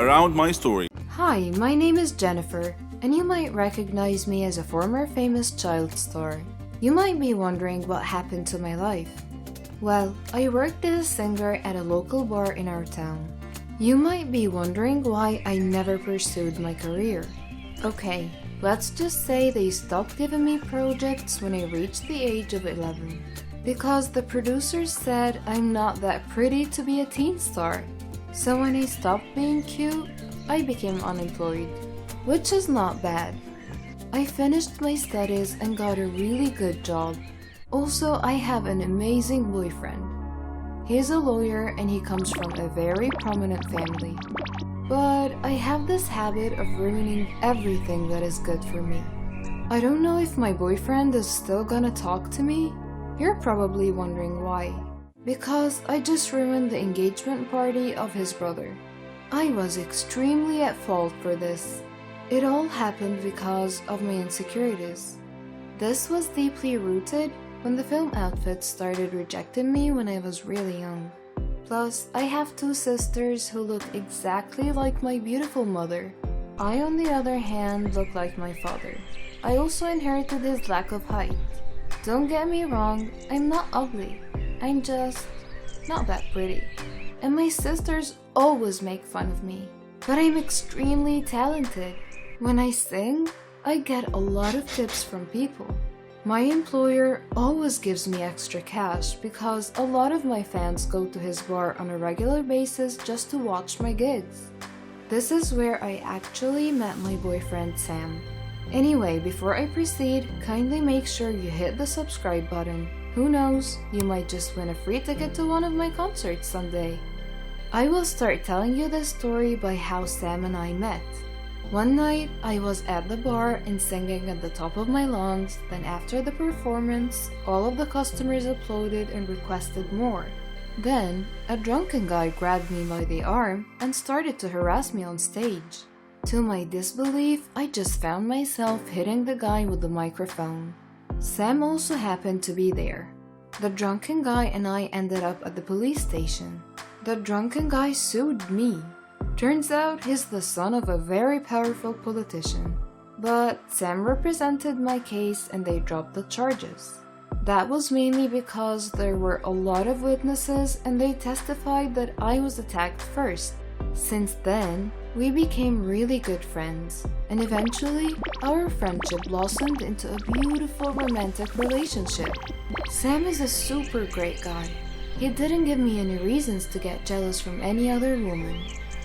around my story. Hi, my name is Jennifer, and you might recognize me as a former famous child star. You might be wondering what happened to my life. Well, I worked as a singer at a local bar in our town. You might be wondering why I never pursued my career. Okay, let's just say they stopped giving me projects when I reached the age of 11. Because the producers said I'm not that pretty to be a teen star. So when I stopped being cute, I became unemployed, which is not bad. I finished my studies and got a really good job. Also, I have an amazing boyfriend. He's a lawyer and he comes from a very prominent family. But I have this habit of ruining everything that is good for me. I don't know if my boyfriend is still gonna talk to me. You're probably wondering why. Because I just ruined the engagement party of his brother. I was extremely at fault for this. It all happened because of my insecurities. This was deeply rooted when the film outfits started rejecting me when I was really young. Plus, I have two sisters who look exactly like my beautiful mother. I, on the other hand, look like my father. I also inherited his lack of height. Don't get me wrong, I'm not ugly. I'm just not that pretty. And my sisters always make fun of me. But I'm extremely talented. When I sing, I get a lot of tips from people. My employer always gives me extra cash because a lot of my fans go to his bar on a regular basis just to watch my gigs. This is where I actually met my boyfriend Sam. Anyway, before I proceed, kindly make sure you hit the subscribe button. Who knows, you might just win a free ticket to one of my concerts someday. I will start telling you this story by how Sam and I met. One night, I was at the bar and singing at the top of my lungs. Then after the performance, all of the customers applauded and requested more. Then, a drunken guy grabbed me by the arm and started to harass me on stage. To my disbelief, I just found myself hitting the guy with the microphone. Sam also happened to be there. The drunken guy and I ended up at the police station. The drunken guy sued me. Turns out he's the son of a very powerful politician. But Sam represented my case and they dropped the charges. That was mainly because there were a lot of witnesses and they testified that I was attacked first. Since then, we became really good friends, and eventually, our friendship blossomed into a beautiful romantic relationship. Sam is a super great guy. He didn't give me any reasons to get jealous from any other woman.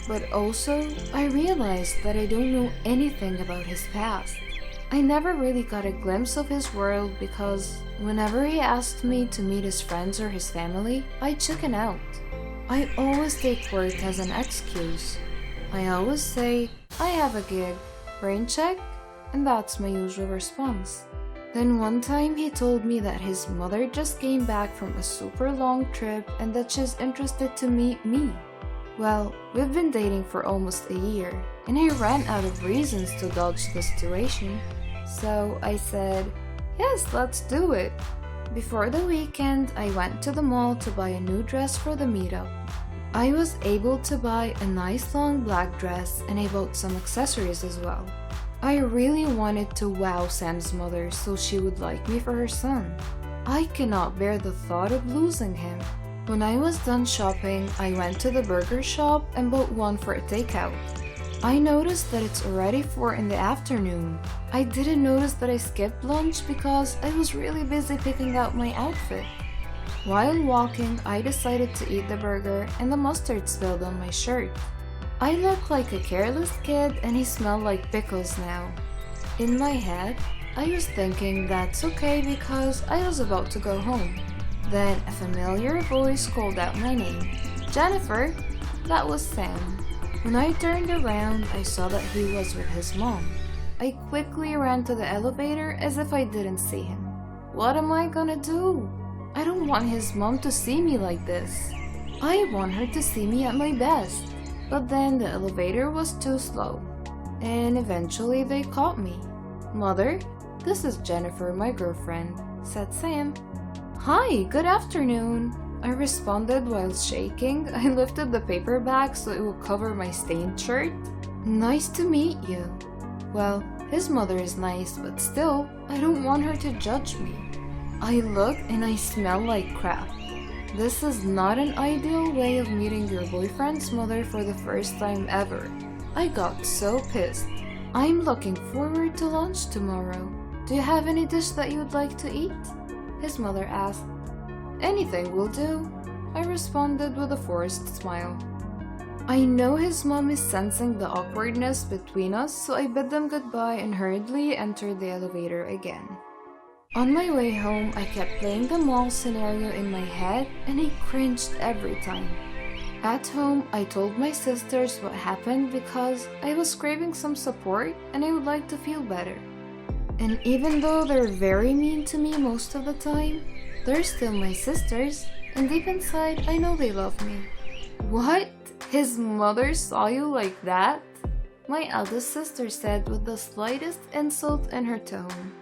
But also, I realized that I don't know anything about his past. I never really got a glimpse of his world because whenever he asked me to meet his friends or his family, I chicken out. I always take work as an excuse. I always say, I have a gig, rain check, and that's my usual response. Then one time he told me that his mother just came back from a super long trip and that she's interested to meet me. Well, we've been dating for almost a year, and I ran out of reasons to dodge the situation. So I said, yes, let's do it. Before the weekend, I went to the mall to buy a new dress for the meetup. I was able to buy a nice long black dress and I bought some accessories as well. I really wanted to wow Sam's mother so she would like me for her son. I cannot bear the thought of losing him. When I was done shopping, I went to the burger shop and bought one for a takeout. I noticed that it's already 4 in the afternoon. I didn't notice that I skipped lunch because I was really busy picking out my outfit. While walking, I decided to eat the burger and the mustard spilled on my shirt. I look like a careless kid and he smelled like pickles now. In my head, I was thinking that's okay because I was about to go home. Then a familiar voice called out my name. Jennifer! That was Sam. When I turned around, I saw that he was with his mom. I quickly ran to the elevator as if I didn't see him. What am I gonna do? I don't want his mom to see me like this. I want her to see me at my best. But then the elevator was too slow. And eventually they caught me. Mother, this is Jennifer, my girlfriend, said Sam. Hi, good afternoon. I responded while shaking. I lifted the paper bag so it would cover my stained shirt. Nice to meet you. Well, his mother is nice, but still, I don't want her to judge me. I look and I smell like crap. This is not an ideal way of meeting your boyfriend's mother for the first time ever. I got so pissed. I'm looking forward to lunch tomorrow. Do you have any dish that you would like to eat? His mother asked. Anything will do, I responded with a forced smile. I know his mom is sensing the awkwardness between us, so I bid them goodbye and hurriedly entered the elevator again. On my way home, I kept playing the mall scenario in my head and I cringed every time. At home, I told my sisters what happened because I was craving some support and I would like to feel better. And even though they're very mean to me most of the time, they're still my sisters, and deep inside, I know they love me. What? His mother saw you like that? My eldest sister said with the slightest insult in her tone.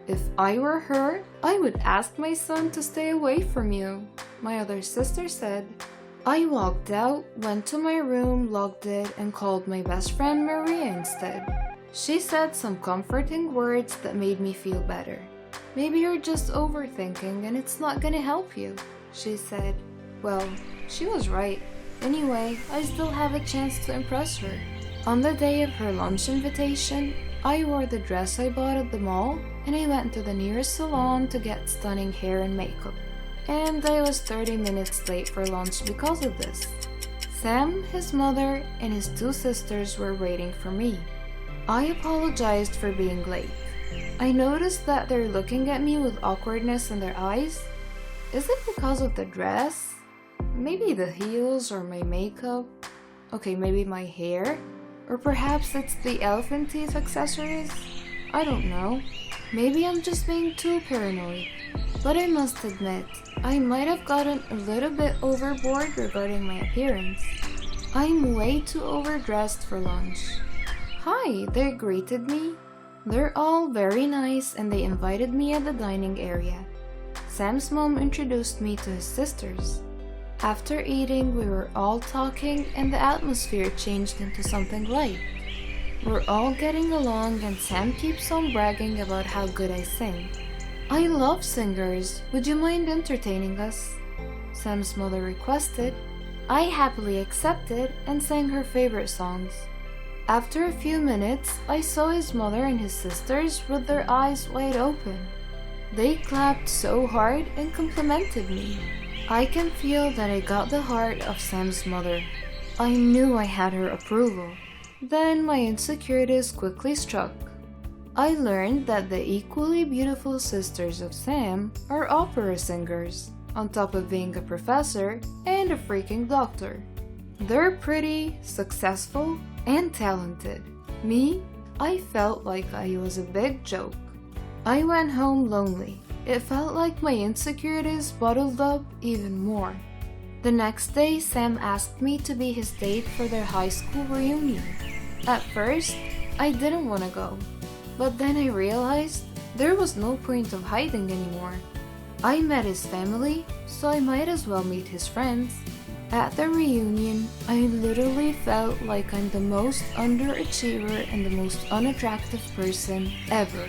If I were her, I would ask my son to stay away from you, my other sister said. I walked out, went to my room, logged it, and called my best friend Maria instead. She said some comforting words that made me feel better. Maybe you're just overthinking and it's not gonna help you, she said. Well, she was right. Anyway, I still have a chance to impress her. On the day of her lunch invitation, I wore the dress I bought at the mall and I went to the nearest salon to get stunning hair and makeup. And I was 30 minutes late for lunch because of this. Sam, his mother, and his two sisters were waiting for me. I apologized for being late. I noticed that they're looking at me with awkwardness in their eyes. Is it because of the dress? Maybe the heels or my makeup? Okay, maybe my hair? Or perhaps it's the elephant teeth accessories? I don't know. Maybe I'm just being too paranoid. But I must admit, I might have gotten a little bit overboard regarding my appearance. I'm way too overdressed for lunch. Hi, they greeted me. They're all very nice and they invited me at the dining area. Sam's mom introduced me to his sisters. After eating, we were all talking and the atmosphere changed into something light. We're all getting along and Sam keeps on bragging about how good I sing. I love singers. Would you mind entertaining us? Sam's mother requested. I happily accepted and sang her favorite songs. After a few minutes, I saw his mother and his sisters with their eyes wide open. They clapped so hard and complimented me. I can feel that I got the heart of Sam's mother. I knew I had her approval. Then my insecurities quickly struck. I learned that the equally beautiful sisters of Sam are opera singers, on top of being a professor and a freaking doctor. They're pretty, successful, and talented. Me? I felt like I was a big joke. I went home lonely. It felt like my insecurities bottled up even more. The next day, Sam asked me to be his date for their high school reunion. At first, I didn't want to go. But then I realized there was no point of hiding anymore. I met his family, so I might as well meet his friends. At the reunion, I literally felt like I'm the most underachiever and the most unattractive person ever.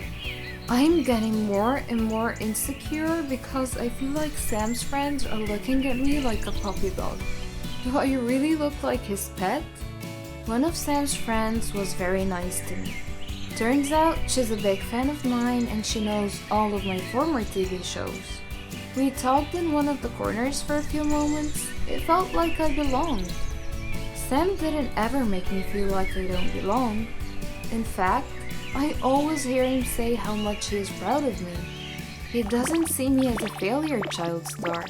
I'm getting more and more insecure because I feel like Sam's friends are looking at me like a puppy dog. Do I really look like his pet? One of Sam's friends was very nice to me. Turns out she's a big fan of mine and she knows all of my former TV shows. We talked in one of the corners for a few moments. It felt like I belonged. Sam didn't ever make me feel like I don't belong. In fact, I always hear him say how much he is proud of me. He doesn't see me as a failure child star.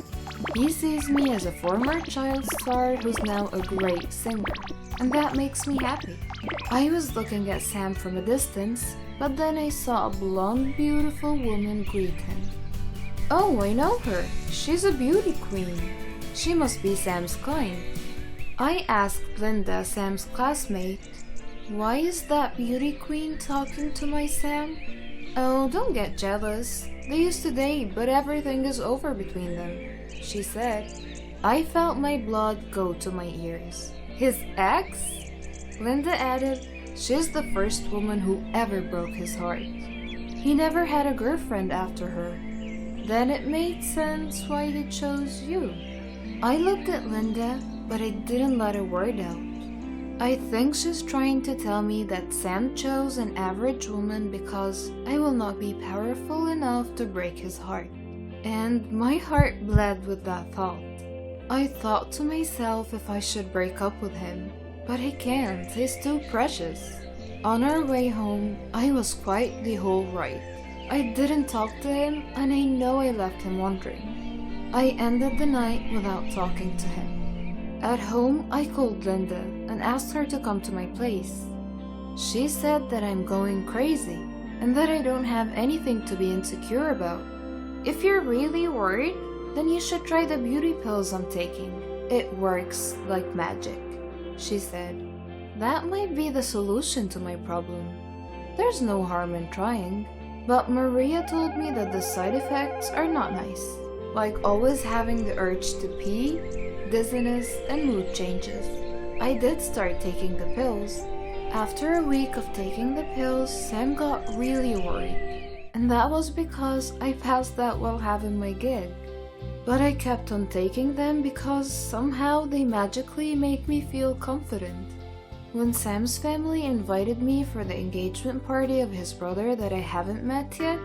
He sees me as a former child star who's now a great singer, and that makes me happy. I was looking at Sam from a distance, but then I saw a blonde, beautiful woman greet him. Oh, I know her. She's a beauty queen. She must be Sam's kind. I asked Linda, Sam's classmate, why is that beauty queen talking to my Sam? Oh, don't get jealous. They used to date, but everything is over between them, she said. I felt my blood go to my ears. His ex? Linda added, she's the first woman who ever broke his heart. He never had a girlfriend after her. Then it made sense why he chose you. I looked at Linda, but I didn't let a word out. I think she's trying to tell me that Sam chose an average woman because I will not be powerful enough to break his heart. And my heart bled with that thought. I thought to myself if I should break up with him, but I can't, he's too precious. On our way home, I was quite the whole right. I didn't talk to him, and I know I left him wondering. I ended the night without talking to him. At home, I called Linda and asked her to come to my place. She said that I'm going crazy and that I don't have anything to be insecure about. If you're really worried, then you should try the beauty pills I'm taking. It works like magic, she said. That might be the solution to my problem. There's no harm in trying. But Maria told me that the side effects are not nice, like always having the urge to pee, dizziness, and mood changes. I did start taking the pills. After a week of taking the pills, Sam got really worried. And that was because I passed out while having my gig. But I kept on taking them because somehow they magically make me feel confident. When Sam's family invited me for the engagement party of his brother that I haven't met yet,